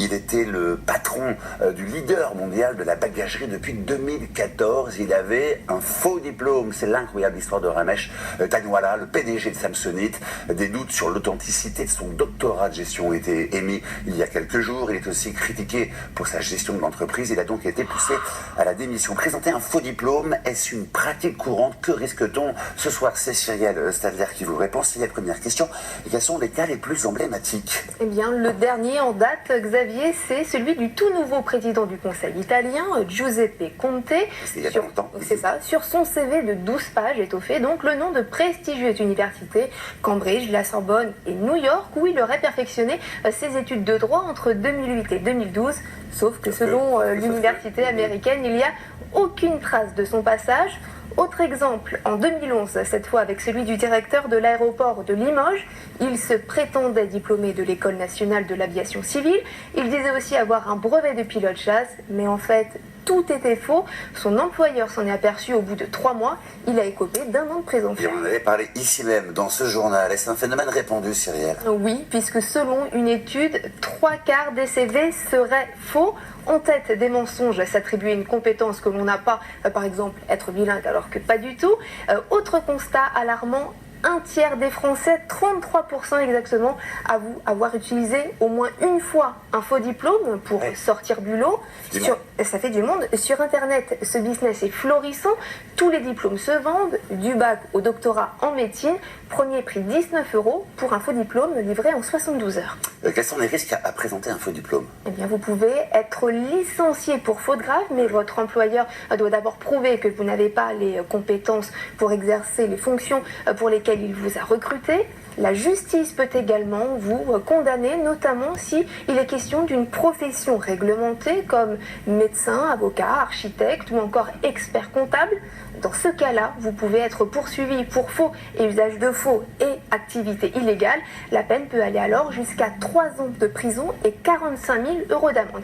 Il était le patron du leader mondial de la bagagerie depuis 2014. Il avait un faux diplôme. C'est l'incroyable histoire de Ramesh Tagwala, le PDG de Samsonite. Des doutes sur l'authenticité de son doctorat de gestion ont été émis il y a quelques jours. Il est aussi critiqué pour sa gestion de l'entreprise. Il a donc été poussé à la démission. Présenter un faux diplôme, est-ce une pratique courante? Que risque-t-on? Ce soir, c'est Cyrielle Stadler qui vous répond. Cyrielle, première question. Quels sont les cas les plus emblématiques? Eh bien, le dernier en date, Xavier, c'est celui du tout nouveau président du Conseil italien, Giuseppe Conte. C'est ça. Sur son CV de 12 pages est au fait donc le nom de prestigieuses universités, Cambridge, la Sorbonne et New York, où il aurait perfectionné ses études de droit entre 2008 et 2012. Sauf que selon l'université américaine, il n'y a aucune trace de son passage. Autre exemple, en 2011, cette fois avec celui du directeur de l'aéroport de Limoges, il se prétendait diplômé de l'École nationale de l'aviation civile. Il disait aussi avoir un brevet de pilote chasse, mais en fait, tout était faux. Son employeur s'en est aperçu au bout de 3 mois. Il a écopé d'1 an de prison. Et on en avait parlé ici même, dans ce journal. Est-ce un phénomène répandu, Cyrielle? Oui, puisque selon une étude, 3/4 des CV seraient faux. En tête des mensonges, s'attribuer une compétence que l'on n'a pas, par exemple être bilingue alors que pas du tout. Autre constat alarmant, 1/3 des Français, 33% exactement, avouent avoir utilisé au moins une fois un faux diplôme pour sortir du lot. Ça fait du monde. Sur Internet, ce business est florissant. Tous les diplômes se vendent, du bac au doctorat en médecine. Premier prix 19 € pour un faux diplôme livré en 72 heures. Quels sont les risques à présenter un faux diplôme? Eh bien, vous pouvez être licencié pour faute grave, mais votre employeur doit d'abord prouver que vous n'avez pas les compétences pour exercer les fonctions pour lesquelles il vous a recruté. La justice peut également vous condamner, notamment si il est question d'une profession réglementée comme médecin, avocat, architecte ou encore expert comptable. Dans ce cas-là, vous pouvez être poursuivi pour faux et usage de faux et activité illégale. La peine peut aller alors jusqu'à 3 ans de prison et 45 000 € d'amende.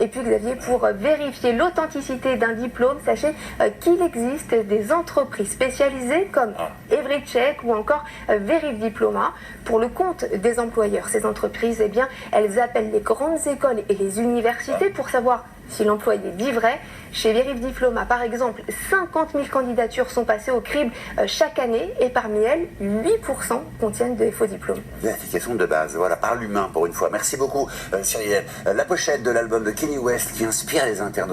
Et puis Xavier, pour vérifier l'authenticité d'un diplôme, sachez qu'il existe des entreprises spécialisées comme EveryCheck ou encore Veridiploma. Pour le compte des employeurs, ces entreprises, eh bien, elles appellent les grandes écoles et les universités pour savoir si l'employé dit vrai. Chez Veridiploma, par exemple, 50 000 candidatures sont passées au crible chaque année et parmi elles, 8% contiennent des faux diplômes. Vérification de base, voilà, par l'humain pour une fois. Merci beaucoup, Cyrielle. La pochette de l'album de Kanye West qui inspire les internautes.